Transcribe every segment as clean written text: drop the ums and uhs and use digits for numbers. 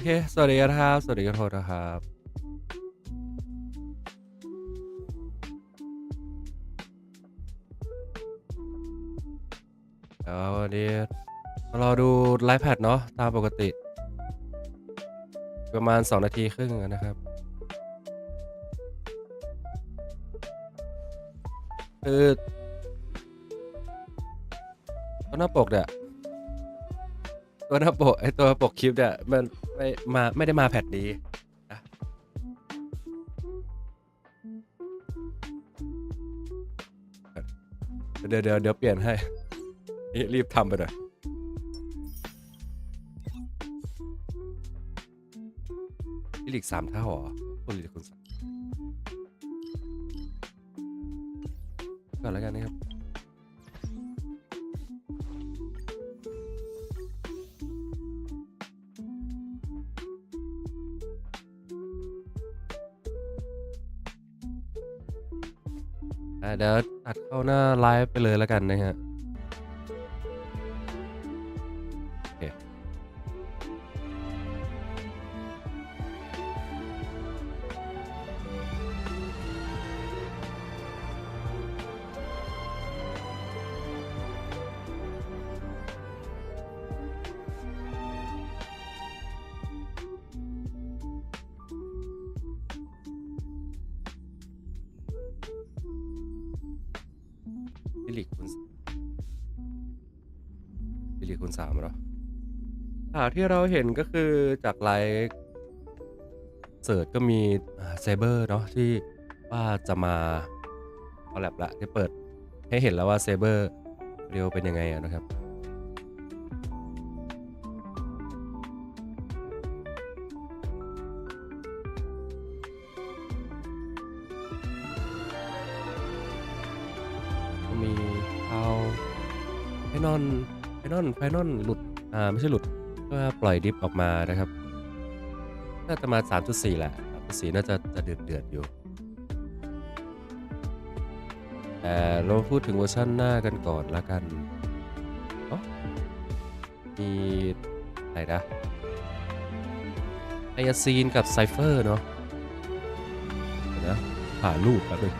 โอเคสวัสดีครับสวัสดีกันทุกคนนะครับวันนี้เราดูไลฟ์แพดเนาะตามปกติประมาณ2 นาทีครึ่งนะครับคือตัวหน้าปกเนี่ยตัวหน้าปกตัวปกคลิปเนี่ยมันไม่ได้มาแพทนี้นะเดี๋ยวเปลี่ยนให้รีบทำไปหน่อยลีก3 เท่าเหรอคนลีกคุณก่อนแล้วกันนะครับเดี๋ยวตัดเข้าหน้าไลฟ์ไปเลยแล้วกันนะฮะโอเคลีกคูณ 3เหรอที่เราเห็นก็คือจากไลฟ์เสิร์ชก็มีไซเบอร์เนาะที่ว่าจะมาคอลแลบละที่เปิดให้เห็นแล้วว่าไซเบอร์เรียวเป็นยังไงนะครับมีเอาไฟนอลหลุดไม่ใช่หลุดก็ปล่อยดิฟออกมานะครับน่าจะมา 3.4 แหละ 3.4 น่าจะเดือดอยู่แต่เราพูดถึงเวอร์ชันหน้ากันก่อนละกัน มีอะไรนะไออาซีนกับไซเฟอร์เนาะเดี๋ยวนะหารูปแป๊บนึง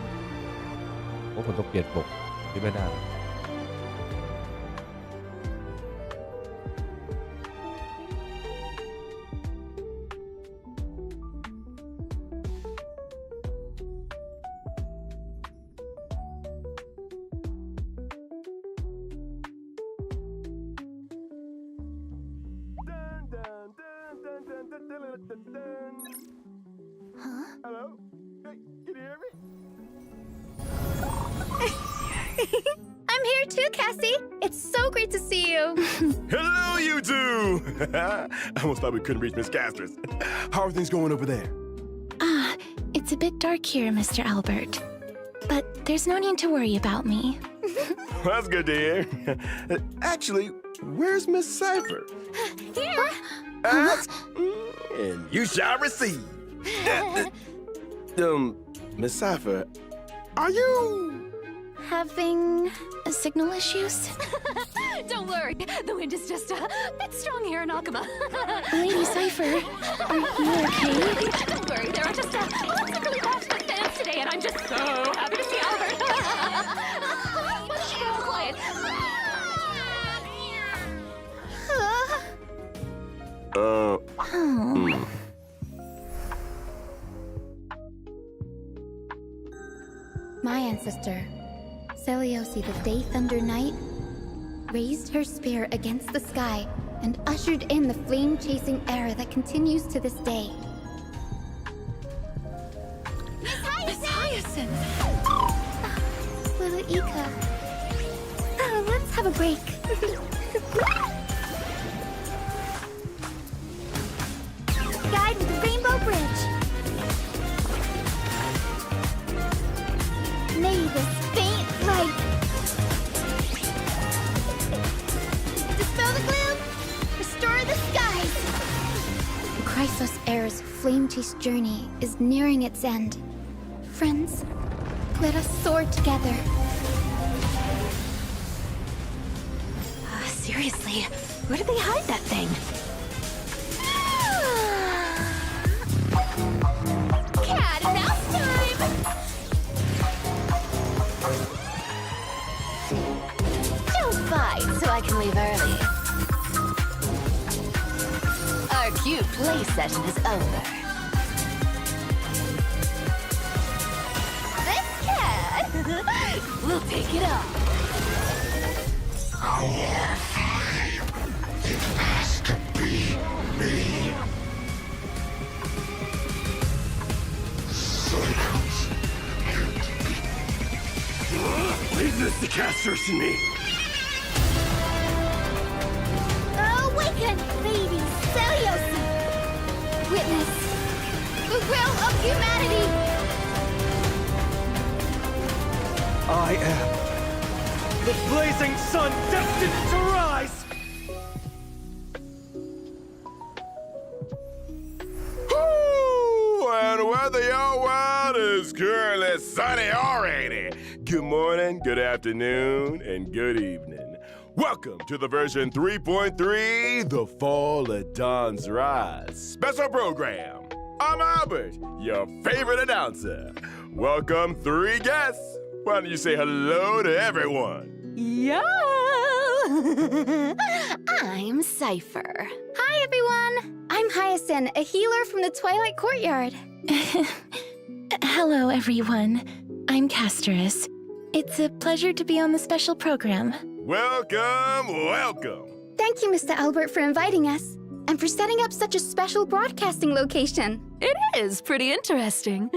เพราะผมต้องเปลี่ยนปกที่ไม่ได้ Hello? Hey, can you hear me? I'm here too, Cassie. It's so great to see you. Hello, you two! I almost thought we couldn't reach Miss Castris. How are things going over there? It's a bit dark here, Mr. Albert. But there's no need to worry about me. Well, that's good to hear. Actually, where's Miss Cipher? Here. Ask, and you shall receive. Miss Cipher, are you... Having signal issues? Don't worry, the wind is just a bit strong here in Akama. Lady Cipher, are you okay? Don't worry, there are just lots of really passionate fans today, and I'm just so happy to see Albert. But shh, girl, quiet. My ancestor, Seliosi the Day Thunder Knight, raised her spear against the sky and ushered in the flame-chasing era that continues to this day. Miss Hyacinth! Little Ika, let's have a break. Guide with the Rainbow Bridge. May this faint light dispel the gloom, restore the skies. The Chrysos Heir's flame-chased journey is nearing its end. Friends, let us soar together. Seriously, where did they hide that thing? Cat and mouse time! Don't fight so I can leave early. Our cute play session is over. This cat will take it off. Leave this to Castris and me. Awaken, Lady Seliosi! Witness the will of humanity! I am the blazing sun destined to rise! Woo! And weather your world is currently sunny or rainy. Good morning, good afternoon, and good evening. Welcome to the version 3.3, The Fall of Dawn's Rise special program. I'm Albert, your favorite announcer. Welcome three guests. Why don't you say hello to everyone? Yo! I'm Cipher. Hi, everyone! I'm Hyacinth, a healer from the Twilight Courtyard. Hello, everyone. I'm Castris. It's a pleasure to be on the special program. Welcome, welcome. Thank you, Mr. Albert, for inviting us and for setting up such a special broadcasting location. It is pretty interesting.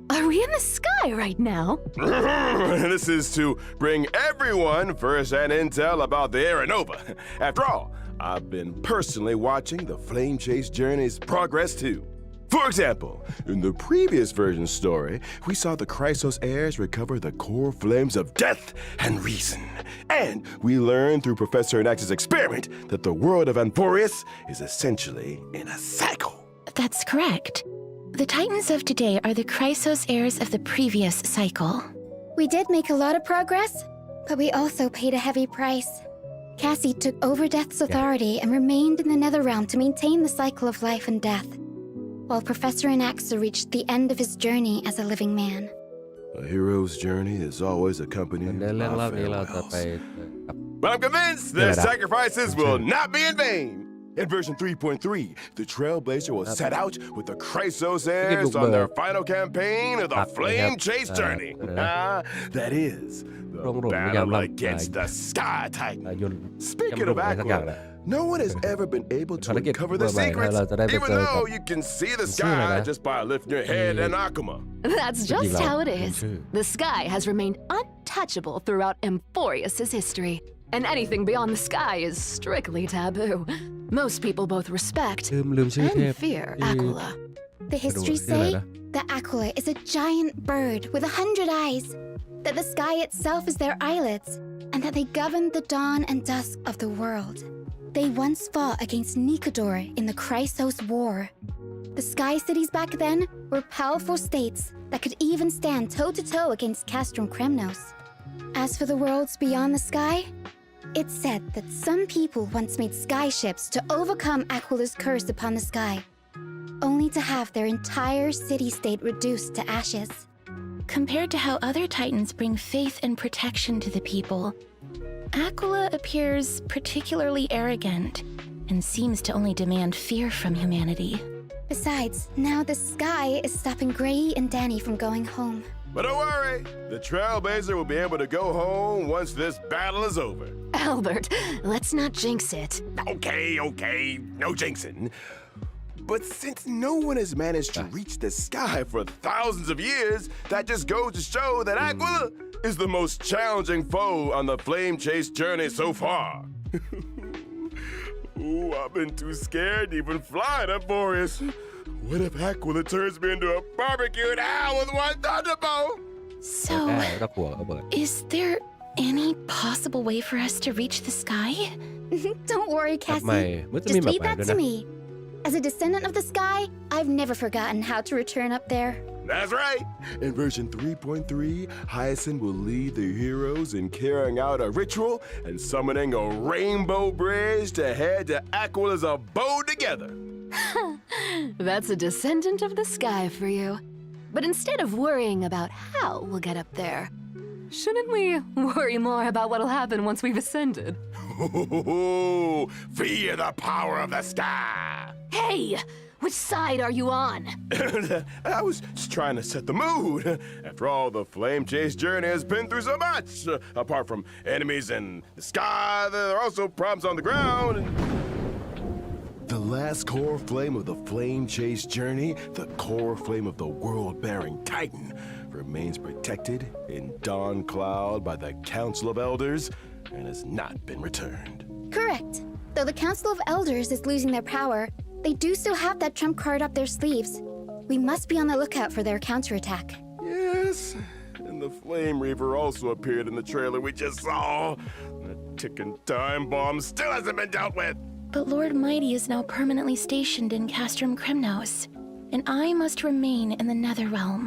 Are we in the sky right now? This is to bring everyone first-hand intel about the Aeronova. After all, I've been personally watching the Flame Chase Journey's progress too. For example, in the previous version story, we saw the Chrysos heirs recover the core flames of death and reason. And we learned through Professor Anax's experiment that the world of Amphorius is essentially in a cycle. That's correct. The Titans of today are the Chrysos heirs of the previous cycle. We did make a lot of progress, but we also paid a heavy price. Cassie took over Death's authority and remained in the Netherrealm to maintain the cycle of life and death, while Professor Anaxa reached the end of his journey as a living man. A hero's journey is always accompanied ในเรื่อง by รอบนี้เราจะไป farewells. กับ But I'm convinced their sacrifices will not be in vain. In version 3.3, the Trailblazer will set out with the Chrysos heirs on their final campaign of the Flame Chase Journey. That is, the battle against the Sky Titan. ยน Speaking of Aqua, no one has ever been able to uncover the secrets, even though you can see the sky just by lifting your head and Akuma. That's just how it is. The sky has remained untouchable throughout Amphorius' history, and anything beyond the sky is strictly taboo. Most people both respect ลืมชื่อเทพ and fear Aquila. The histories say that Aquila is a giant bird with 100 eyes, that the sky itself is their eyelids, and that they govern the dawn and dusk of the world. They once fought against Nikodor in the Chrysos War. The Sky Cities back then were powerful states that could even stand toe-to-toe against Castrum Kremnos. As for the worlds beyond the sky, it's said that some people once made skyships to overcome Aquila's curse upon the sky, only to have their entire city-state reduced to ashes. Compared to how other titans bring faith and protection to the people, Aquila appears particularly arrogant and seems to only demand fear from humanity. Besides, now the sky is stopping Gray and Danny from going home. But don't worry, the Trailblazer will be able to go home once this battle is over. Albert, let's not jinx it. Okay, no jinxing. But since no one has managed to reach the sky for thousands of years, that just goes to show that Aquila is the most challenging foe on the Flame Chase journey so far. Ooh, I've been too scared to even fly to Boreas. What if Aquila turns me into a barbecued owl with one thunderbolt? So, แล้วหัวระเบิด is there any possible way for us to reach the sky? Don't worry, Cassie. Just leave that to me. As a descendant of the sky, I've never forgotten how to return up there. That's right. In version 3.3, Hyacinth will lead the heroes in carrying out a ritual and summoning a rainbow bridge to head to Aquila's abode together. That's a descendant of the sky for you. But instead of worrying about how we'll get up there, shouldn't we worry more about what'll happen once we've ascended? Fear the power of the sky. Hey! Which side are you on? I was just trying to set the mood. After all, the Flame Chase journey has been through so much. Apart from enemies in the sky, there are also problems on the ground. The last core flame of the Flame Chase journey, the core flame of the world-bearing Titan, remains protected in Dawn Cloud by the Council of Elders and has not been returned. Correct. Though the Council of Elders is losing their power, they do still have that trump card up their sleeves. We must be on the lookout for their counterattack. Yes, and the Flame Reaver also appeared in the trailer we just saw. The ticking time bomb still hasn't been dealt with. But Lord Mighty is now permanently stationed in Castrum Kremnos, and I must remain in the Netherrealm.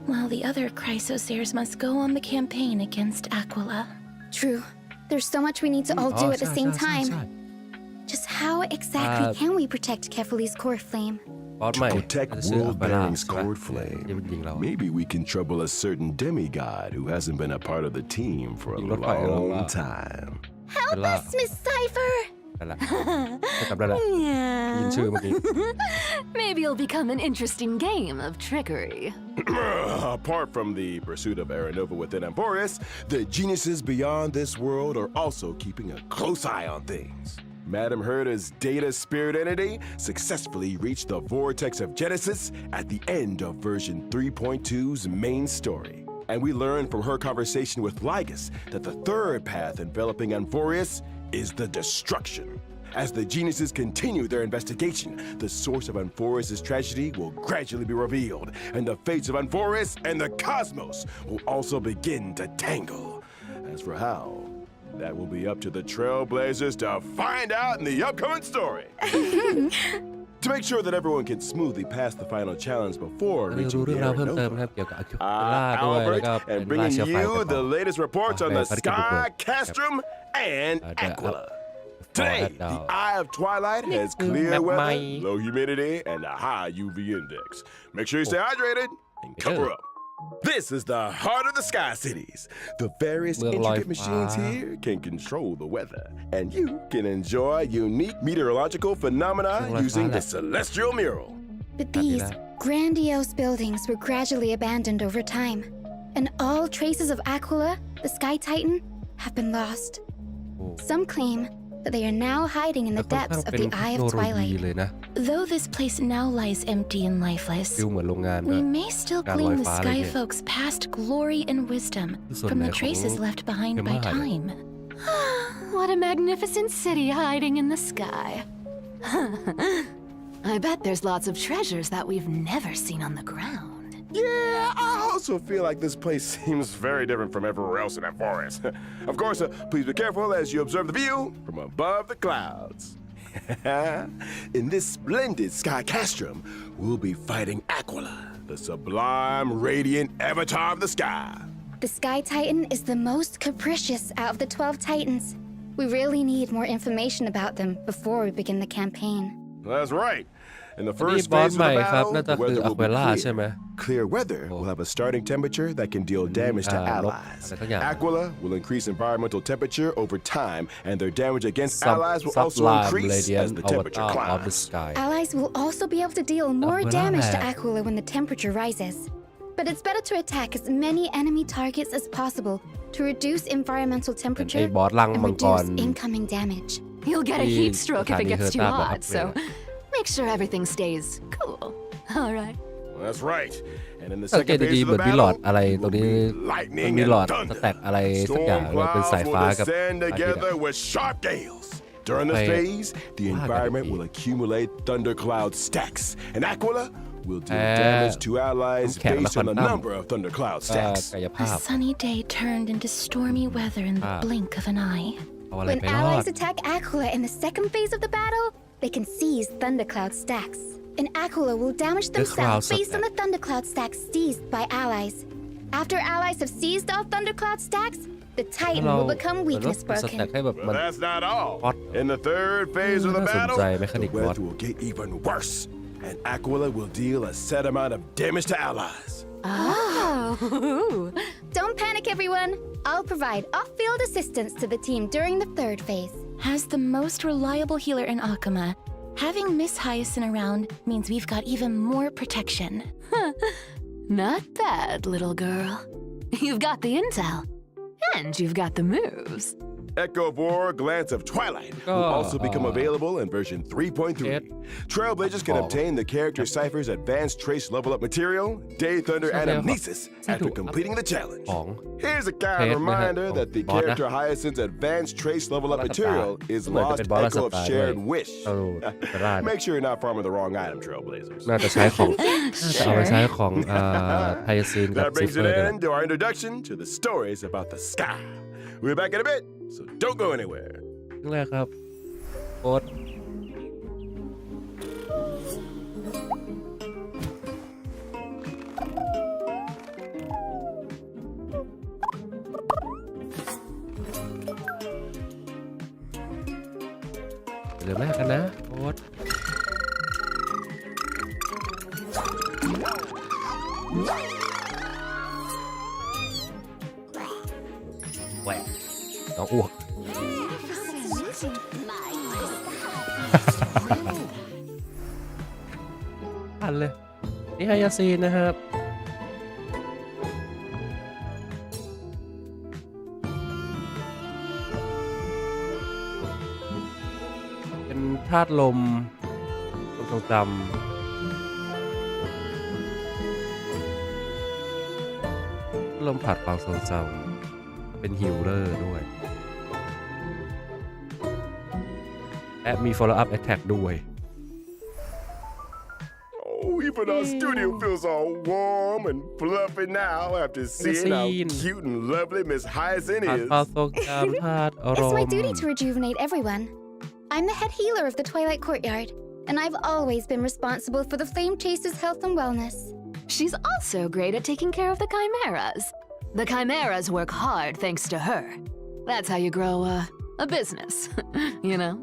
While the other Chrysos heirs must go on the campaign against Aquila. True. There's so much we need to all do at the same time. Just how exactly can we protect Kefali's core flame? To protect World-Bearing's core flame, maybe we can trouble a certain demigod who hasn't been a part of the team for a long time. Help us, Miss Cypher! นั่นแหละจำได้แล้วยินชื่อเมื่อกี้ Maybe it'll become an interesting game of trickery. Apart from the pursuit of Aranova within Amphorius, the geniuses beyond this world are also keeping a close eye on things. Madame Herta's data spirit entity successfully reached the vortex of Genesis at the end of version 3.2's main story. And we learned from her conversation with Lygus that the third path enveloping Amphorius is the destruction. As the geniuses continue their investigation, the source of Amphorius' tragedy will gradually be revealed, and the fates of Amphorius and the cosmos will also begin to tangle. As for how, that will be up to the Trailblazers to find out in the upcoming story. To make sure that everyone can smoothly pass the final challenge before reaching the Aranova, Albert, and bringing you the latest reports on the Sky, Castrum, and Aquila. Today, the Eye of Twilight has clear weather, low humidity, and a high UV index. Make sure you stay hydrated and cover up. This is the heart of the Sky Cities. The various intricate machines here can control the weather, and you can enjoy unique meteorological phenomena using the celestial mural. But these grandiose buildings were gradually abandoned over time, and all traces of Aquila, the Sky Titan, have been lost. Some claim that they are now hiding in the depths of the Eye of Twilight. Though this place now lies empty and lifeless, ฟิลเหมือนโรงงานด้ว we ย may still การล glean อย the ฟ้าอะไร Sky เนี่ย Folks' past glory and wisdom คือส่วน from ไหน the ของ traces left behind เทม by เพ time. What a magnificent city hiding in the sky. I bet there's lots of treasures that we've never seen on the ground. Yeah, I also feel like this place seems very different from everywhere else in that forest. Of course, please be careful as you observe the view from above the clouds. In this splendid sky castrum, we'll be fighting Aquila, the sublime, radiant avatar of the sky. The Sky Titan is the most capricious out of the 12 Titans. We really need more information about them before we begin the campaign. That's right. In the อันนี้ first บอส phase of ใหม่ the ครับ battle, น่าจะ the คือ weather อะ will คว be ล่าใช่ไหม clear. Clear weather will have a starting temperature that can deal damage to allies. Aquila will increase environmental temperature over time, and their damage against allies will also Sublime increase as radiant the temperature avatar of the climbs. sky Allies will also be able to deal more Aquila damage to है। Aquila when the temperature rises. But it's better to attack as many enemy targets as possible to reduce environmental เป็นไอ้ temperature บอสรัง and มังกร reduce incoming damage. You'll get a Please, heat stroke if it Tiny gets too Hertha hot, so make sure everything stays cool. All right. That's right. And in the สังเกต second ดี phase ๆ of เหมือ the นมีหลอด battle, อะไรตรงนี้ will be มัน lightning มีหลอด and สแต็ก thunder. อะไรสักอย่าง Storm เลยเป็น clouds สาย will ฟ้ากับ descend อาทิตย์ together อะ with sharp gales. During this Okay. phase, the environment will accumulate thundercloud stacks, and Aquila will deal damage to allies based on the number of thundercloud ก็ stacks. กาย A ภาพ sunny day turned into stormy weather in the blink of an eye. เอาอะไร When ไปรอด allies attack Aquila in the second phase of the battle, they can seize thundercloud stacks. And Aquila will damage themselves based on the thundercloud stacks seized by allies. After allies have seized all thundercloud stacks, the Titan เรา will become เหมือนว่า weakness เป็นสแต็ก broken. ให้แบบ But มัน that's not all. What? In the third phase of the น่าสน battle, ใจเมคานิก the บอส weather will get even worse, and Aquila will deal a set amount of damage to allies. Oh. Don't panic, everyone. I'll provide off-field assistance to the team during the third phase. As the most reliable healer in Akuma, having Miss Hyacinth around means we've got even more protection. Not bad, little girl. You've got the intel, and you've got the moves. Echo of War, Glance of Twilight will also become available in version 3.3. Trailblazers can obtain the character Cypher's advanced trace level up material, Day Thunder Anamnesis, after completing the challenge. ของ Here's a kind reminder that the character Hyacinth's advanced trace level up material is lost echo of shared wish. เอาจะได้ Make sure you're not farming the wrong item, Trailblazers. น่าจะใช้ของน่าจะเอาไปใช้ของไทซีนกับ That ซิ brings เฟอ an ร์ end to our introduction to the stories about the sky. We'll be back in a bit, so don't go anywhere. เรื่องแรกครับโค้ดเรื่องแรกกันนะโค้ดแหวกน้องอ้วก ทันเลย นี่ไฮยาซีนนะครับ เป็นธาตุลมความทรงจำลมผัดความทรงจำเป็นฮิลเลอร์ด้วย และมี follow up attack ด้วย Oh, even our studio feels all warm and fluffy now after seeing how cute and lovely Miss Hyacinth ผ่าน is. ความทรงจำธาตุอาร It's ม my ณ์ duty to rejuvenate everyone. I'm the head healer of the Twilight Courtyard, and I've always been responsible for the Flame Chaser's health and wellness. She's also great at taking care of the chimeras. The chimeras work hard thanks to her. That's how you grow a business, you know?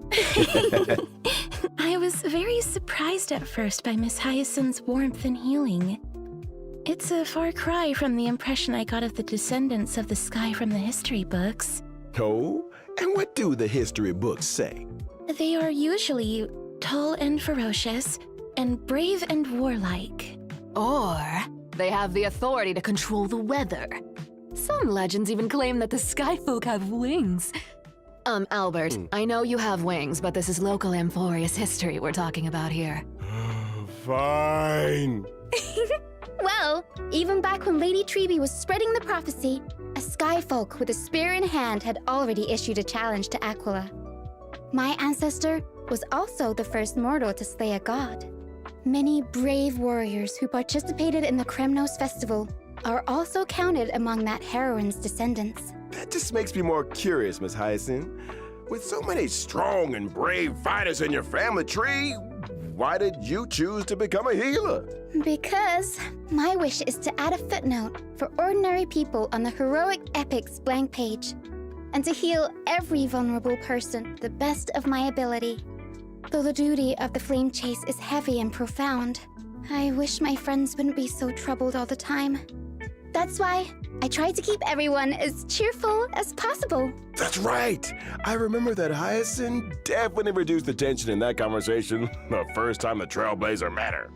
I was very surprised at first by Miss Hyacinth's warmth and healing. It's a far cry from the impression I got of the descendants of the sky from the history books. Oh, and what do the history books say? They are usually tall and ferocious, and brave and warlike. Or they have the authority to control the weather. Some legends even claim that the sky folk have wings. Albert, I know you have wings, but this is local Amphorius history we're talking about here. Fine. Well, even back when Lady Treby was spreading the prophecy, a skyfolk with a spear in hand had already issued a challenge to Aquila. My ancestor was also the first mortal to slay a god. Many brave warriors who participated in the Kremnos festival are also counted among that heroine's descendants. That just makes me more curious, Miss Hyacinth. With so many strong and brave fighters in your family tree, why did you choose to become a healer? Because my wish is to add a footnote for ordinary people on the heroic epics blank page, and to heal every vulnerable person to the best of my ability. Though the duty of the flame chase is heavy and profound, I wish my friends wouldn't be so troubled all the time. That's why I try to keep everyone as cheerful as possible. That's right. I remember that Hyacinth definitely reduced the tension in that conversation the first time the Trailblazer met her.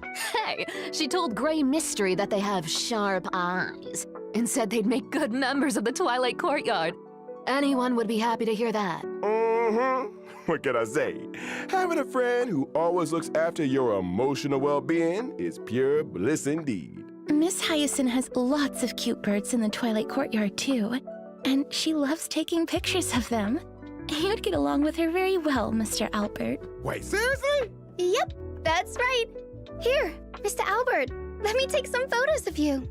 Hey, she told Grey Mystery that they have sharp eyes and said they'd make good members of the Twilight Courtyard. Anyone would be happy to hear that. What can I say? Having a friend who always looks after your emotional well-being is pure bliss indeed. Miss Hyacinth has lots of cute birds in the Twilight Courtyard, too, and she loves taking pictures of them. You'd get along with her very well, Mr. Albert. Wait, seriously? Yep, that's right. Here, Mr. Albert, let me take some photos of you.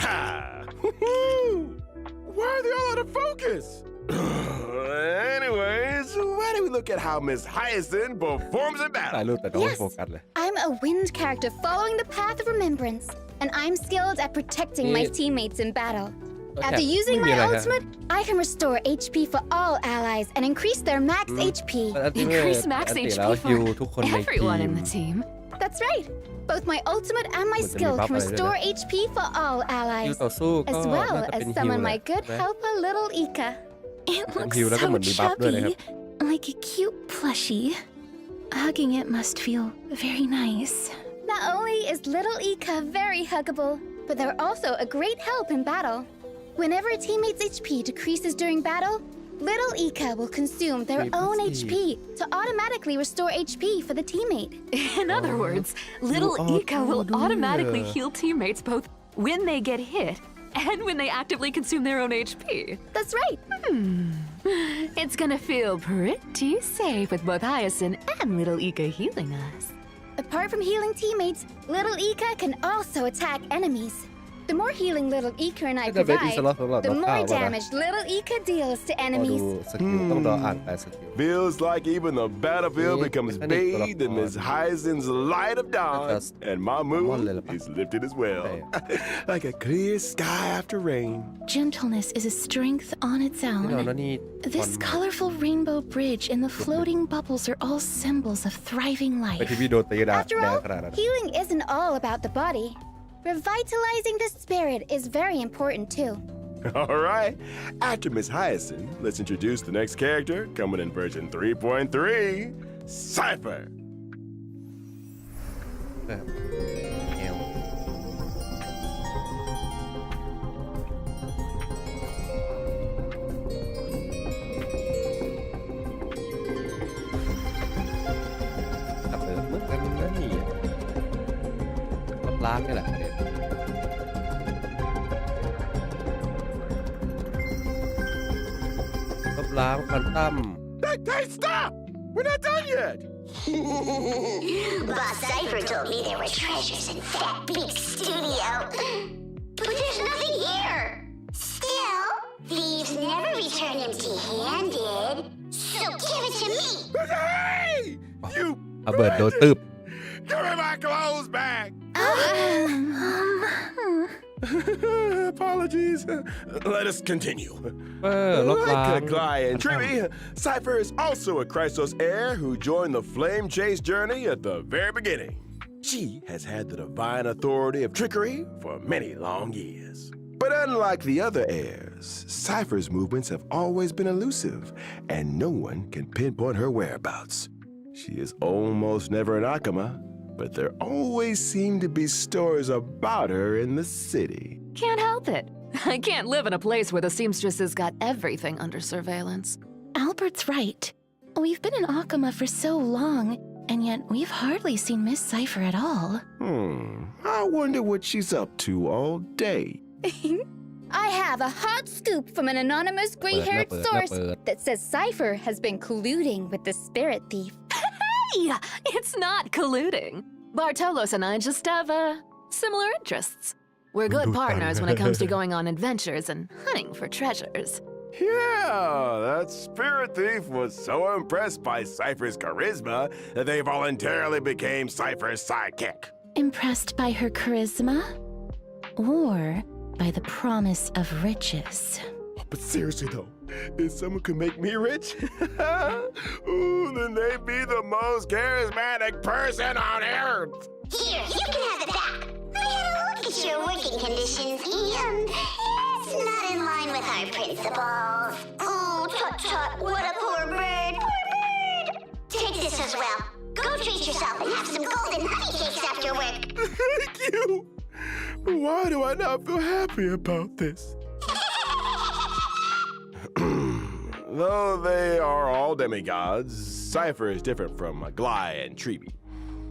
Ha! Why are they all out of focus? Anyways, why don't we look at how Miss Hyacinth performs in ถ่าย battle? รูปแต่ต้องไม่ Yes, โฟกัสเลย I'm a wind character following the path of remembrance, and I'm skilled at protecting my teammates in battle. After using my ultimate, I can restore HP for all allies and increase their max HP. แต่อันที่ไม่ Increase max อันที่ HP แล้วฮิวทุกคน for ในที everyone ม in the team. That's right. Both my ultimate and my Would there be skill buff canอะไรด้วยนะ restore HP for all ฮิว allies, ต่อสู้ก็ as น่า well จะเป็ as นฮิว summon แห my ละ good ใช่ไหม helper, little Ika. It looks Hiu nó có so một tí bắpด้วยนะครับ chubby, like a cute plushie. Hugging it must feel very nice. Not only is little Ika very huggable, but they're also a great help in battle. Whenever a teammate's HP decreases during battle, little Ika will consume their own HP to automatically restore HP for the teammate. In other words, little Oh, Ika will dude. automatically heal teammates both when they get hit and when they actively consume their own HP. That's right. It's gonna feel pretty safe with both Hyacinth and little Ika healing us. Apart from healing teammates, little Ika can also attack enemies. The more healing little Ika and I จะเป็นอิส provide, ระสำหรับ the นักข่าว more ป่ะนะ damage little Ika deals to พอดู enemies. สกิลต้องรออ่านแปลสกิล Feels like even the battlefield Yeah, becomes mechanic bathed in Miss Hyacinth's light of dawn, That's- and my on, mood little is lifted as well. Like a clear sky after rain. Gentleness is a strength on its ที่เรา own. นั่นนี่ This colorful rainbow bridge and the floating bubbles are all symbols of thriving ไป life. ที่พี่โดนตีดา After แดง all, ขนาดนั้น healing isn't all about the body. Revitalizing the spirit is very important too. All right. After Miss Hyacinth, let's introduce the next character coming in version 3.3, Cypher. เออแอลขับเดินเหมือนกันนะนี่ล้างนี่แหละประเด็นลบล้างควันตั้ม Hey, stop! We're not done yet. Boss Cypher told me there were treasures in that big studio. But there's nothing here. Still, thieves never return empty-handed. So give it to me. Hey! You เอาเบิร์ดโดนตืบ give me my clothes back. Apologies. please. Let us continue. ลบล้าง Like Glai and Tribby, Cypher is also a Chrysos heir who joined the Flame Chase journey at the very beginning. She has had the divine authority of trickery for many long years. But unlike the other heirs, Cypher's movements have always been elusive, and no one can pinpoint her whereabouts. She is almost never in Akama, but there always seem to be stories about her in the city. Can't help it. I can't live in a place where the seamstresses got everything under surveillance. Albert's right. We've been in Akama for so long, and yet we've hardly seen Miss Cypher at all. I wonder what she's up to all day. I have a hot scoop from an anonymous gray-haired source that says Cypher has been colluding with the spirit thief. Hey, it's not colluding. Bartolos and I just have similar interests. We're good partners when it comes to going on adventures and hunting for treasures. Yeah, that spirit thief was so impressed by Cypher's charisma that they voluntarily became Cypher's sidekick. Impressed by her charisma? Or by the promise of riches? But seriously though, if someone could make me rich, ooh, then they'd be the most charismatic person on earth. Here, you can have it back. I had a look at your working conditions, and it's not in line with our principles. Oh, tut-tut, what a poor bird, poor bird. Take this as well. Go treat yourself and have some golden honey cakes after work. Thank you. Why do I not feel happy about this? Though they are all demigods, Cypher is different from Glai and Treby.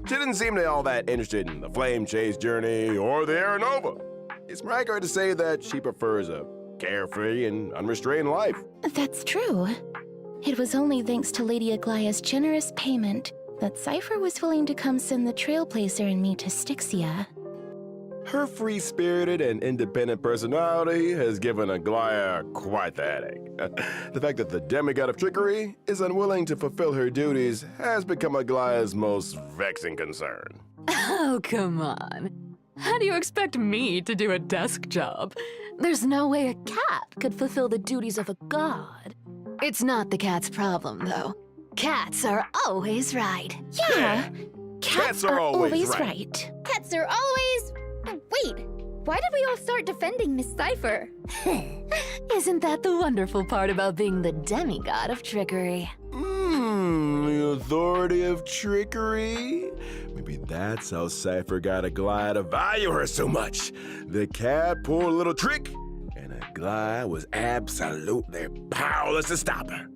She didn't seem to be all that interested in the Flame Chase journey or the Aeronova. It's my accurate to say that she prefers a carefree and unrestrained life. That's true. It was only thanks to Lady Aglaya's generous payment that Cypher was willing to come send the Trailblazer and me to Styxia. Her free-spirited and independent personality has given Aglaya quite the headache. The fact that the demigod of trickery is unwilling to fulfill her duties has become Aglaya's most vexing concern. Oh, come on. How do you expect me to do a desk job? There's no way a cat could fulfill the duties of a god. It's not the cat's problem, though. Cats are always right. Yeah, Cats are always right. Cats are always... Wait, why did we all start defending Miss Cypher? Isn't that the wonderful part about being the demigod of trickery? The authority of trickery? Maybe that's how Cypher got Aglaya to value her so much. The cat pulled a little trick, and Aglaya was absolutely powerless to stop her.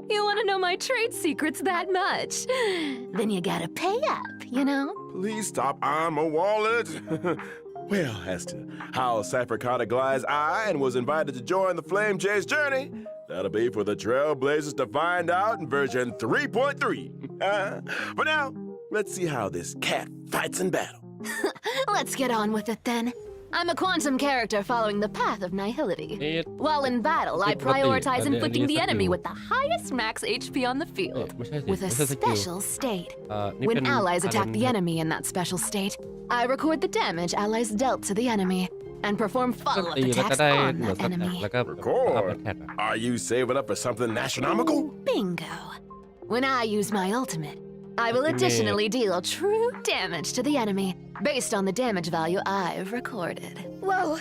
You want to know my trade secrets that much? Then you gotta pay up, you know? Please stop, I'm a wallet. Well, as to how Cypher caught Aglaya's eye and was invited to join the Flame Chase journey, that'll be for the Trailblazers to find out in version 3.3. For now, let's see how this cat fights in battle. Let's get on with it then. I'm a quantum character following the path of nihility. While in battle, I prioritize inflicting the enemy with the highest max HP on the field, with a special state. When allies attack the enemy in that special state, I record the damage allies dealt to the enemy and perform follow-up attacks on that enemy. Record? Are you saving up for something astronomical? Bingo. When I use my ultimate, I will additionally deal true damage to the enemy based on the damage value I've recorded. Whoa,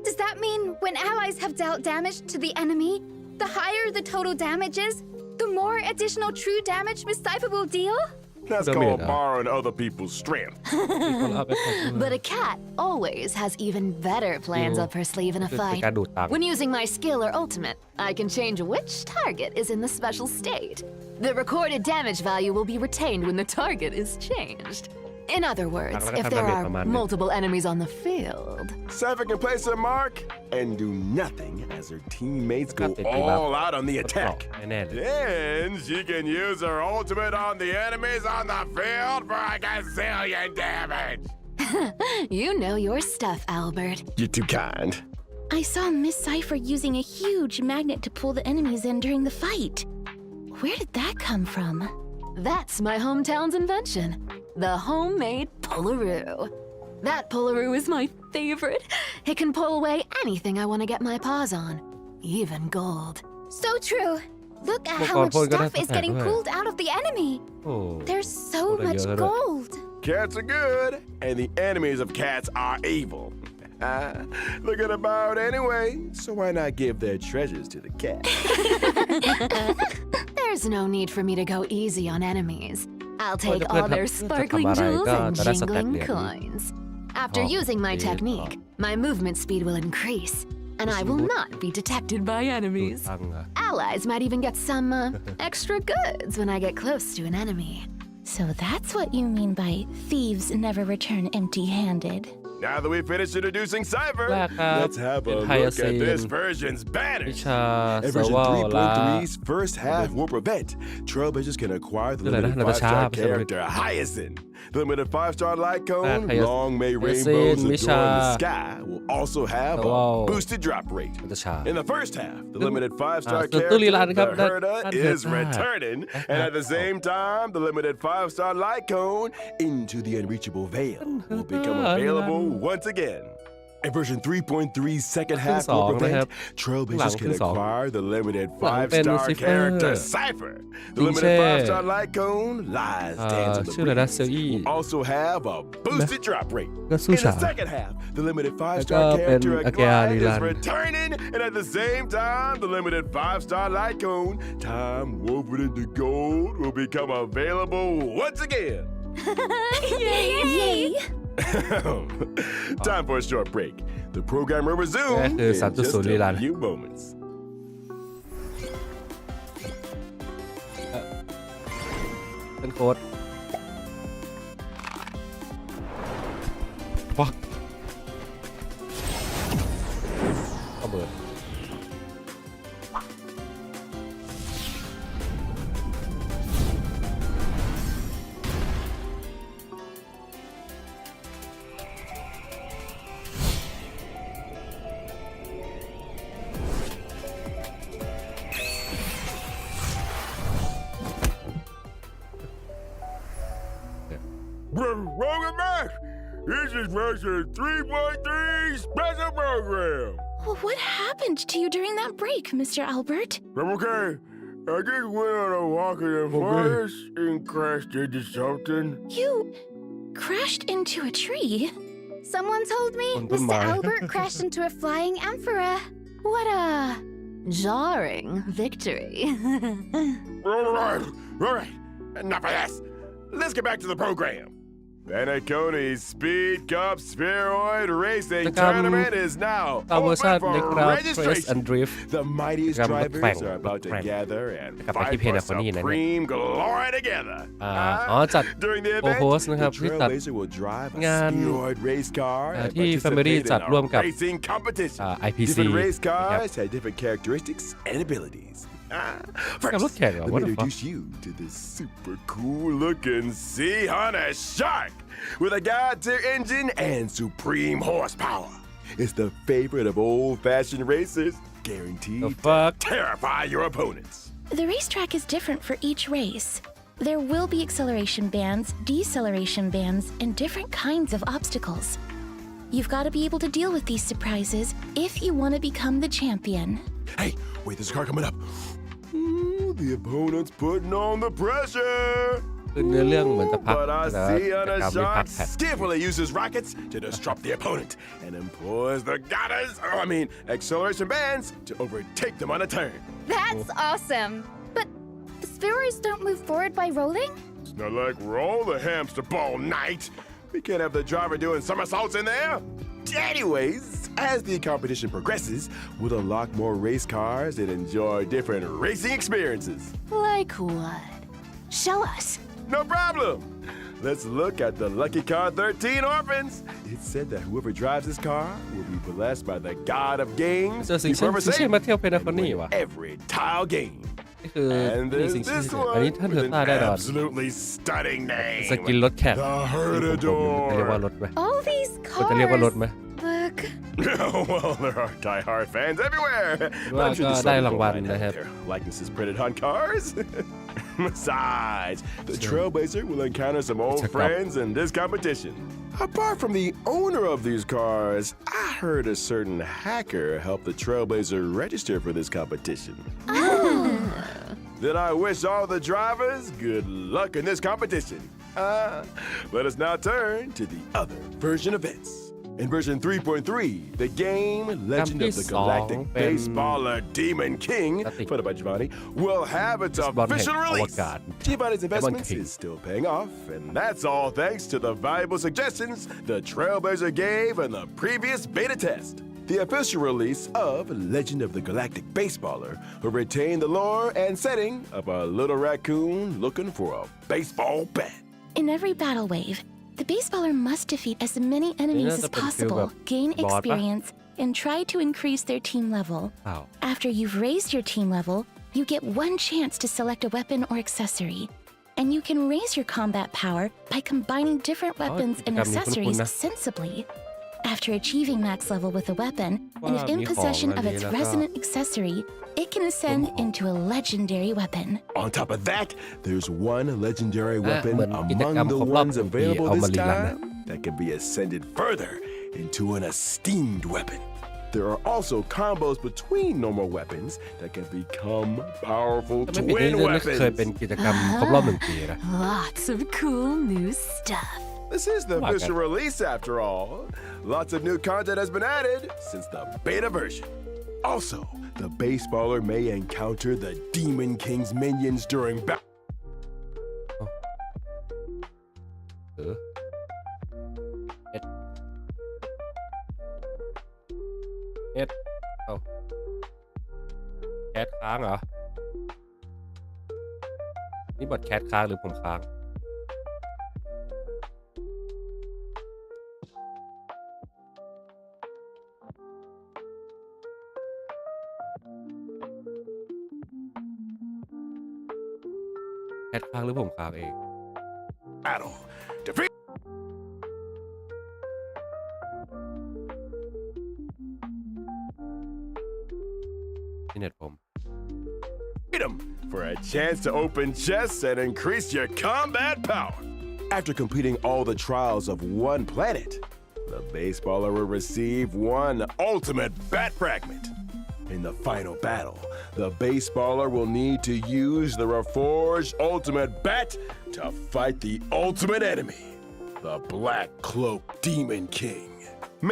does that mean when allies have dealt damage to the enemy, the higher the total damage is, the more additional true damage Miss Cypher will deal? That's called borrowing other people's strength. But a cat always has even better plans up her sleeve in a fight. When using my skill or ultimate, I can change which target is in the special state. The recorded damage value will be retained when the target is changed. In other words, if there are multiple enemies on the field, Cypher can place her mark and do nothing as her teammates go all out on the attack. Then she can use her ultimate on the enemies on the field for a gazillion damage. You know your stuff, Albert. You're too kind. I saw Miss Cypher using a huge magnet to pull the enemies in during the fight. Where did that come from? That's my hometown's invention, the homemade Pullaroo. That pulleroo is my favorite. It can pull away anything I want to get my paws on, even gold. So true. Look at how much stuff is getting pulled out of the enemy. โอ้ There's so Oh, much yeah, gold. Cats are good, and the enemies of cats are evil. Look at about anyway, so why not give their treasures to the cat? There's no need for me to go easy on enemies. I'll take Well, all the their plan- sparkling the jewels and plan- the jingling plan- coins. After Oh, using my okay, technique, my movement speed will increase, and I will not be detected by ดู enemies. ตังค์อะ Allies might even get some extra goods when I get close to an enemy. So that's what you mean by thieves never return empty-handed. Now that we've finished introducing Cypher, แรกครับ let's have เป็น a ไฮยา look ซี at น this version's วิ banner. ชา In เซ version วาลา 3.3's first half warp event, Trailblazers can acquire the Dala na, limited natasha, 5-star basta character Hyacinth. The limited 5-star light cone, Hyacinth. long may Hyacinth, rainbows Misha. adorn the sky, will also have a Wow. boosted drop rate. นาตาชา In the first half, the limited 5-star ส่วนตู้ลีลา character, นะครับ the Herda, is ด้าน returning, and at the same time, the limited 5-star light cone, Into the Unreachable Veil, will become available once again. In version 3.3's second half warp นะครั event, บ Trailblazers can หลัง acquire the limited หลังเป็น 5-star Lucifer character Cypher. The limited จริงใช่ 5-star light cone, Lies Dance on the ชื่ออะไรนะ Breeze, เซลอี้ will also have a boosted drop rate. ก็ In สู้ฉา the second half, the limited 5-star แล้วก็เป็น character อาแกอา Glide รี is ลัน returning, and at the same time, the limited 5-star light cone, Time Woven into Gold, will become available once again. Yay! Time for a short break. The program will resume inคือ just 3.0 ลีลา a few moments. เป็นโค้ดฟักระเบิดWelcome back. This is version 3.3 special program. Well, what happened to you during that break, Mr. Albert? I'm okay. I just went on a walk in the forest and crashed into something. You crashed into a tree? Someone told me On Mr. my- Albert crashed into a flying emperor. What a jarring victory. All right. Enough of this. Let's get back to the program. Banaconi's Speed Cup Spheroid Racing กิจกรรม Tournament is now ตามเวอ open ร์ชัน for นะครับ Race registration. and Drift The mightiest กิจกรรมรถแข่ง drivers are about to รถแข่ง gather and กลับไปที่ fight เพ for นคนนี้นะเนี่ย supreme glory together. อ๋อจัด During the โอ event, โฮสนะครับ the ที่ตัด Trailblazer will drive a งาน spheroid race car and ที่ Family participate จัด in ร่วม a กับ racing competition. IPC Different race นะครับ cars have different characteristics and abilities. First, กับรถแข่งเหรอ let me What the fuck introduce you to this super cool looking Sea Hunter Shark with a God-tier engine and supreme horsepower. It's the favorite of old-fashioned racers, guaranteed The to fuck? terrify your opponents. The racetrack is different for each race. There will be acceleration bands, deceleration bands, and different kinds of obstacles. You've got to be able to deal with these surprises if you want to become the champion. Hey, wait, there's a car coming up. Ooh, the opponent's putting on the pressure. คือเนื้อเรื่องเหมือนจะพัก But I แต่ see กิ on จ a กรรมนี้พั shark กแท็ก skillfully uses rockets to disrupt the opponent and employs the acceleration bands to overtake them on a turn. That's awesome. But the spheroids don't move forward by rolling? It's not like roll the hamster ball night. We can't have the driver doing somersaults in there. Anyways, as the competition progresses, we'll unlock more race cars and enjoy different racing experiences. Like what? Show us. No problem. Let's look at the Lucky Car 13 Orphans. It's said that whoever drives this car will be blessed by the god of games. เจอสิ่ง Keep forever เช่น safe มาเที่ยวเพน and คนนี้ win วะ every tile game. นี่คือ And นี่ there's สิ่งที่ this อันนี้ one ท่านเถ with อะต้า an แน่นอน absolutely stunning สกิน name. รถแข่ง The จะเรียกว่า Herdador. รถไหม All these ควรจะเรียกว่ารถ cars. ไหม Look. Well, there are die-hard fans everywhere. But Well, I'm sure theได้ Southern รางวัล Line นะครับ have their likenesses printed on cars. Besides, the Trailblazer will encounter some old Check out. friends in this competition. Apart from the owner of these cars, I heard a certain hacker helped the Trailblazer register for this competition. Then I wish all the drivers good luck in this competition. Let us now turn to the other version events. In version 3.3, the game Legend of the Galactic Baseballer Demon King, put up by Giovanni, will have its official release. Giovanni's investments is still paying off, and that's all thanks to the valuable suggestions the Trailblazer gave in the previous beta test. The official release of Legend of the Galactic Baseballer will retain the lore and setting of a little raccoon looking for a baseball bat. In every battle wave, the baseballer must defeat as many enemies as possible, gain experience, and try to increase their team level. After you've raised your team level, you get one chance to select a weapon or accessory. And you can raise your combat power by combining different weapons and accessories sensibly. After achieving max level with a weapon, and if in possession of its resonant accessory, it can ascend into a legendary weapon. On top of that, there's one legendary weapon among the ones available this time that can be ascended further into an esteemed weapon. There are also combos between normal weapons that can become powerful twin weapons. เคยเป็นกิจกรรมครบรอบ1 ปีนะ Lots of cool new stuff. This is the official release after all. Lots of new content has been added since the beta version. Also, the baseballer may encounter the Demon King's minions during battle. เอาแคทค้างเหรอ นี่บทแคทค้างหรือผมค้าง แคทค้างหรือผมค้างเอง Battle. Defeat. ที่เน็ตผม Them for a chance to open chests and increase your combat power. After completing all the trials of one planet, the baseballer will receive one ultimate bat fragment. In the final battle, the baseballer will need to use the reforged ultimate bat to fight the ultimate enemy, the Black Cloak Demon King.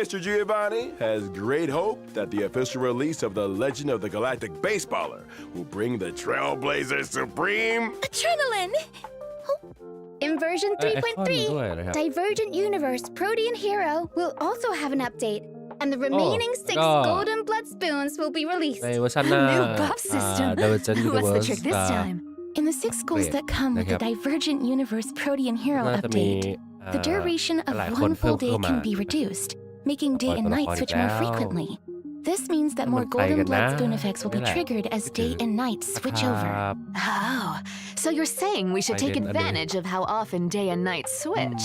Mr. Giovanni has great hope that the official release of the Legend of the Galactic Baseballer will bring the Trailblazer Supreme Adrenaline! In version 3.3, Divergent Universe Protean Hero will also have an update, and the remaining 6 golden blood spoons will be released. ในเวอร์ชันหน้า New buff system. Divergent What's the Universe trick this time? In the 6 schools that come with the Divergent Universe Protean Hero น่าจะมี update, the duration of หลายคน one เพิ่ม full day เข้ามา can be reduced, making day and night switch more frequently. This means that more มันไป golden กัน blood นะ spoon effects will be นี่แหละ triggered as day and night switch ค over. รับ Oh, so you're saying we should take I didn't- advantage of how often day and night switch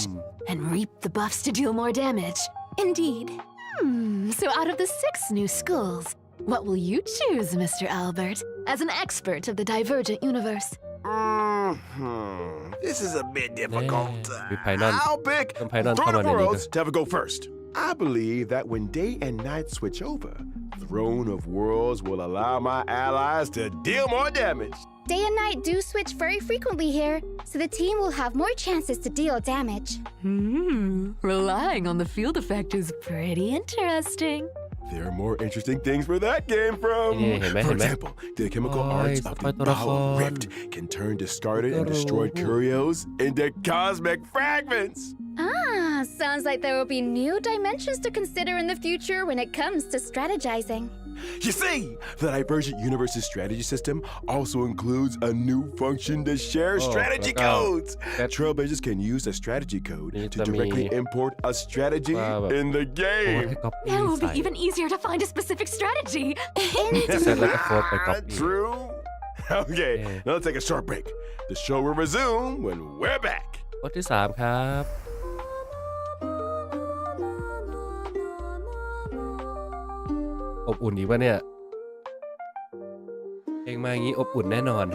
and reap the buffs to deal more damage? Indeed. So out of the 6 new schools, what will you choose, Mr. Albert, as an expert of the Divergent Universe? This is a bit difficult. มีไพนอล I'll pick ต้องไพนอลเข้า Throne มา of ในนี้ Worlds to have a go first. I believe that when day and night switch over, Throne of Worlds will allow my allies to deal more damage. Day and night do switch very frequently here, so the team will have more chances to deal damage. Relying on the field effect is pretty interesting. There are more interesting things where that came from. For example, the chemical arts of the Power Rift can turn discarded and destroyed curios into cosmic fragments. Sounds like there will be new dimensions to consider in the future when it comes to strategizing. You see, the Divergent Universe's strategy system also includes a new function to share strategy codes. Trailblazers can use a strategy code to directly import a strategy in the โค้ด game. ให้ก๊อปปี้ Now it will ใส่ be even easier to find a specific strategy. เสร็จแล้วก็โค้ดไปก๊อปปี้ True. Okay, now let's take a short break. The show will resume when we're back. ข้อที่ 3 ครับ อบอุ่นดีป่ะเนี่ยเพลงมาอย่างนี้อบอุ่นแน่นอน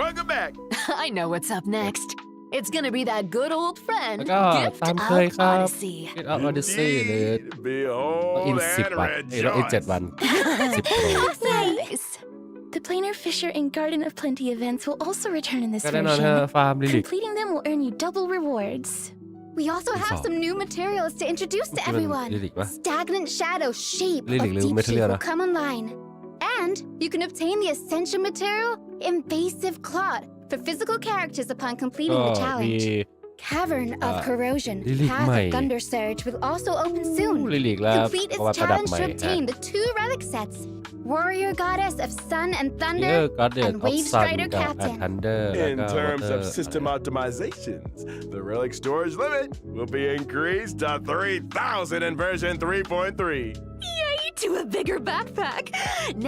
welcome back. I know what's up next. It's gonna be that good old friend แล้วก็ Gift ตาม of เคยครับ Odyssey. Gift of Odyssey หรือ Behold อิน 10 and วันแล้วอิน 7 วัน 10 โปร Nice. The Planar Fisher and Garden of Plenty events will also return in this ก็แน่นอนฮะ version. ฟาร์มลิลิก Completing them will earn you double rewards. We also have some new materials to introduce to everyone. Lilik ba? Stagnant Shadow Shape Lilik of liu Deep material Shape na. will come online. And you can obtain the Ascension material, Invasive Clot, for physical characters upon ก็ completing the มี challenge. Cavern of Corrosion, Lilik Path ใหม่ of Thunder Surge will also open ลิ soon. ลิกแล้ว Complete เพราะว่า its ประดับ challenge ใหม่ to ฮะ obtain the 2 relic sets, Warrior Goddess of Sun and Thunder, Here Goddess and of Wave Sun Strider กับ Captain. Thunder แล้ว In ก็ terms Water of system optimizations, the relic storage limit will be increased to 3,000 in version 3.3. Yay, to a bigger backpack.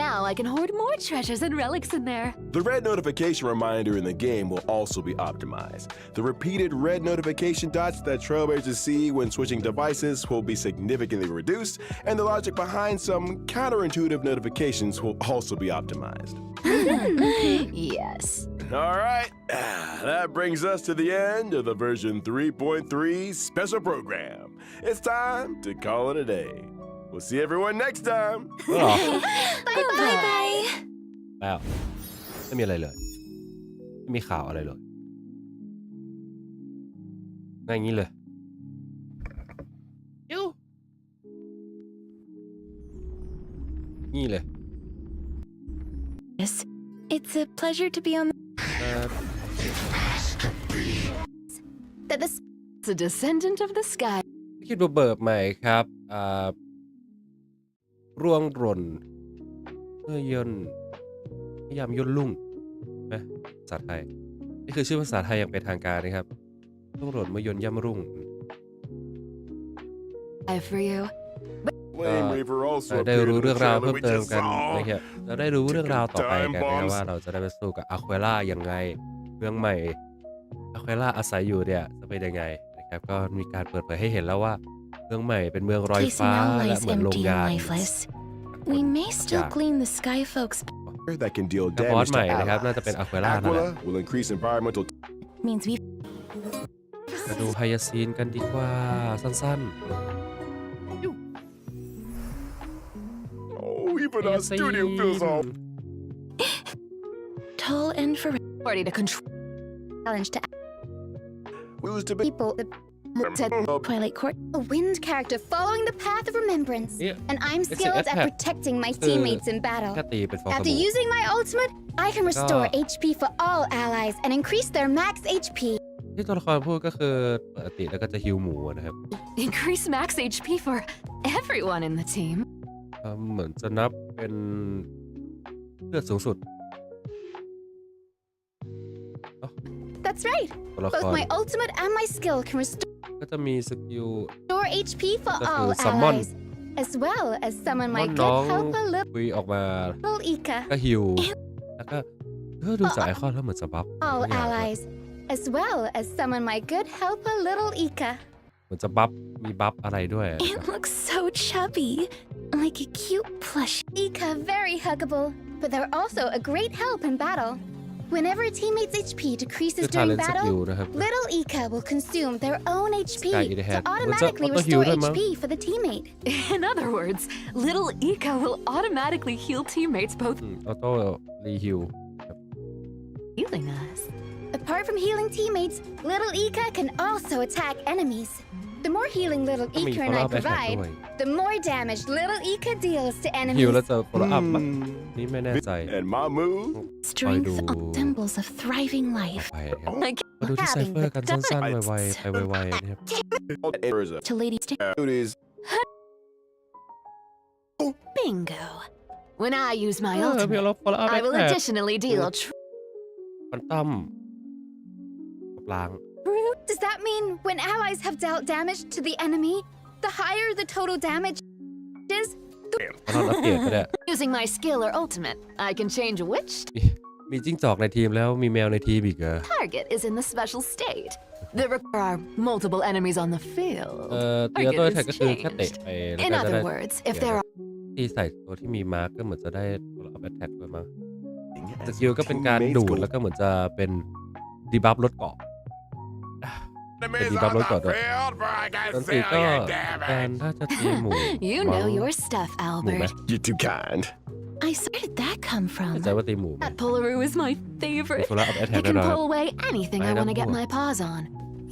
Now I can hoard more treasures and relics in there. The red notification reminder in the game will also be optimized. The repeated red notification dots that trailblazers see when switching devices will be significantly reduced, and the logic behind some counterintuitive notifications will also be optimized. Yes. All right, that brings us to the end of the version 3.3 special program. It's time to call it a day. We'll see everyone next time. ก็หรอ Bye bye. แล้วไม่มีอะไรเลยไม่มีข่าวอะไรเลยง่ายอย่างนี้เลยนี่เลย Yes, it's a pleasure to be on. That the It's a descendant of the sky. คิดว่าเบิร์บใหม่ครับร่วงหล่นเมื่อยนพยายามย่นลุ่งนะภาษาไทยนี่คือชื่อภาษาไทยอย่างเป็นทางการนะครับร่วงหล่นเมื่อยนย่ำรุ่ง I for you. Flame Reaper also ได้ appeared รู้ in เรื่ the องราว trailer เพิ่ม we เติม just กัน saw. นะครับเราได้รู้เรื่องราวต่อไปกันนะครับว่าเราจะได้ไปสู้กับอะควาล่ายังไงเมืองใหม่อะควาล่าอาศัยอยู่เนี่ยจะเป็นยังไงนะครับก็มีการเปิดเผยให้เห็นแล้วว่าเมืองใหม่เป็นเมืองรอย Place ฟ้า now และ lies เหมือนโรง empty งาน and lifeless. We may still glean the Sky Folks. That can deal แต่บอส damage ให to ม่นะครับน่าจะเป็น allies. อะควาล่านั่นแหละ Aquila will increase environmental Means we. มาดูไฮยาซีนกันดีกว่าสั้น Oh, even ๆ our studio feels all Tall and for Ready to control. challenge to we was to be people, the Twilight Court. a wind character following the path of remembrance. Yeah. And I'm It's an skilled at attack. protecting my teammates in battle. แค่ตีเป็นฟองส After บู่ using my ultimate, I can restore HP for all allies and increase their max HP. ที่ตัวละครพูดก็คือปกติแล้วก็จะฮิวหมูนะครับ Increase max HP for everyone in the team. เหมือนจะนับเป็นเลือดสูงสุด That's right. ตัวละค Both ร my ultimate and my skill can restore ก็จะมีสกิล HP for That's all a summon. allies, as well as summon ว่า my น้อง good helper คุยออกมา little Ika. ก็ฮิวแล้วก็ดูจากไอคอนแล้วเหมือนจะบัฟ All ทุกอย่าง allies, as well as summon my good helper little Ika. เหมือนจะบัฟมีบัฟอะไรด้วย It looks so chubby, like a cute plush. Ika very huggable, but they're also a great help in battle. Whenever a teammate's HP คื decreases อ talent during สกิล battle, นะครับ little Ika will consume their own HP Sky in the to head. automatically What's up? restore Auto-heal, HP for the teammate. In other words, little Ika will automatically heal teammates, both ออโต้รีฮิว healing us. Apart from healing teammates, little Ika can also attack enemies. The more healing little ก็มี Ika ฟอ and ล I ล์อัพแอทแทก provide, ด้วย the more damage little Ika deals to ฮิว enemies. แล้วจะฟอลล์อัพนี่ไม่แน่ใจ and my move. Strength do. are symbols of thriving life. ไปนะครับ I มาดูที่ไซ Having เฟอร์กัน the สั้นๆ dice. ไวๆไปไวๆนะครับ There's a To Lady Stick. duties. bingo. When I use my เพียง ultimate, เราฟอลล์อัพแอ I ท will แทก additionally dealฟันตั้มกับล้าง Does that mean when allies have dealt damage to the enemy, the higher the total damage is? ตอนอัปเดตก็ได้ using my skill or ultimate. I can change which มีจิ้งจอกในทีมแล้วมีแมวในทีมอีกเหรอ target is in the special state. There are multiple enemies on the field. เตียตัวแทกก็คือแค่เตะไปแล้ว In ก็จะได้ other words, if there are ที่ใส่ตัวที่มีมาร์กก็เหมือนจะได้ฟอลล์อัพแอทแทกด้วยมั้ง ส as กิล your ก็เป็นการ teammates ดูด go. แล้วก็เหมือนจะเป็นดีบัฟลดเกราะ Enemies Di ba on lối the cột rồi? field, for I ต can อนตี feel ก็ you, การ damn it. ถ้าจะตีหมู่ You มั้ know ง your stuff, หมู่ไหม Albert. You're too kind. Where did that come เข้า from? ใจว่าตีหมู่ไหม That Polaru is my มี favorite. โซล่าอัพแอทแท I กแน่ can นอน pull away anything I Ay, want to get naku. my paws on.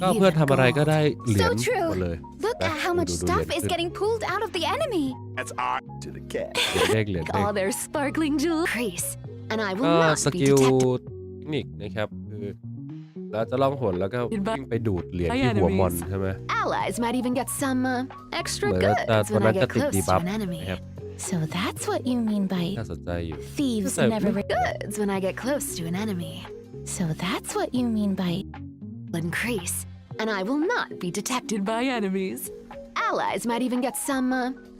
ก็เพื่อน Even ทำอะไรก็ gold. ได้เหรียญ So true. หมดเลย Look นะ at how much ดูเหรีย stuff ญ is ขึ้น getting pulled out of the enemy. That's art to the cat. เหรียญเด้งเหรียญเด้ง All their sparkling jewels. Crease. And I ก็ will not ส be กิล detected. เทคนิคนะครับคือเราจะล่องหนแล้วก็วิ่งไปดูดเหรียญที่หัวมอนใช่ไหม Allies might even get some extra เหมือน goods ตอน when นั้ I นจะ get ติด close ดี to บัฟ an นะ enemy. ครับ So that's what you mean by น่าสนใจอยู่ thieves So- never return. Goods when I get close to an enemy. So that's what you mean by Increase. And I will not be detected by enemies. Allies might even get some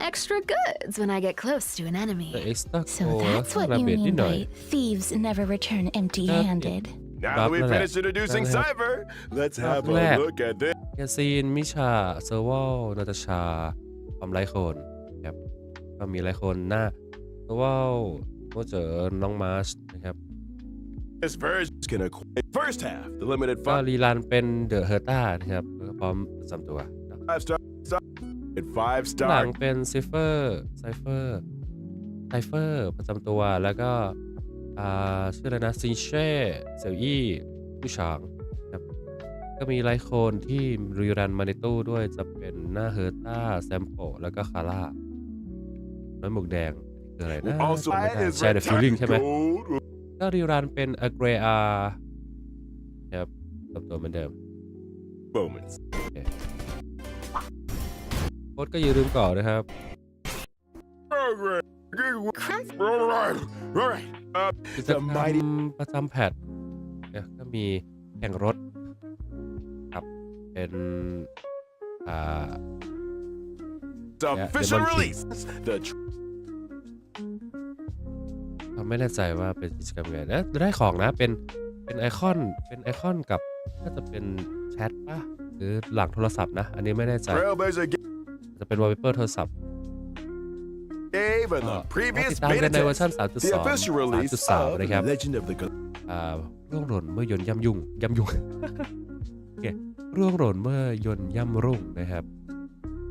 extra goods when I get close to an แต่ enemy. เอ็กซ์ตร้า So โค that's ระ what you เบียดนิ mean ดหน่อย by thieves never return empty-handed. Now that we Bắp finished introducing Bắp Cypher, let's have a Bắp look at this. แกซีน มิชา เซอร์วอล นาตาชาความไร้โคนครับก็มีไร้โคนหน้า เซอร์วอลโมเจอน้องมาร์ชนะครับ This version is gonna quit first half. The limited ก็ 5 รีรันเป็นเดอะเฮอร์ต้านะครับแล้วก็พร้อมประจำตัวนะ star and 5 หลัง star. เป็นซิฟเฟอร์ไซเฟอร์ประจำตัวแล้วก็ชื่ออะไรนะซินเช่เซลอี้ผู้ช้างครับก็มีไลโคนที่รีรันมาในตู้ด้วยจะเป็นหน้าเฮอร์ต้าแซมโปแล้วก็คาร่าน้อยหมวกแดงคืออะไรนะ Also, จำไม่ได้ is แชร์เดอะฟิลลิ่งใช่ไหม gold ก็รีรันเป็นอเกรอาครับประจำตัวเหมือนเดิม moments. โค้ดก็อย่าลืมก่อนนะครับ Alright. Alright. กิจกรรมประจำแพทเนี่ยก็มีแข่งรถครับเป็นThe official Demon King. release. The เราไม่แน่ใจว่าเป็นกิจกรรมไงนะได้ของนะเป็นไอคอนกับน่าจะเป็นแชทป่ะหรือหลังโทรศัพท์นะอันนี้ไม่แน่ใจ Trailblazer จะเป็นวอลเปเปอร์โทรศัพท์ gave and ก็ the ติ previous ดตามกันในเวอร์ชัน beta test. The official release 3.2 of นะครับ Legend of the ร่วงหล่นเมื่อยนต์ย่ำยุ่ง โอเคร่วงหล่นเมื่อยนต์ย่ำรุ่งนะครับ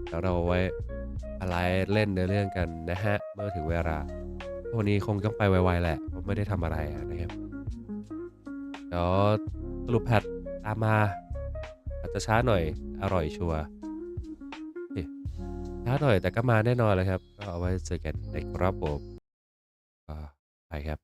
เดี๋ยวเราไว้อะไรเล่นในเรื่องกันนะฮะเมื่อถึงเวลาวันนี้คงต้องไปไวๆแหละเพราะไม่ได้ทำอะไรนะครับเดี๋ยวสรุปแพทตามมาอาจจะช้าหน่อยอร่อยชัวร์โอเคช้าหน่อยแต่ก็มาแน่นอนเลยครับก็เอาไว้เจอกันในครับผมไปครับ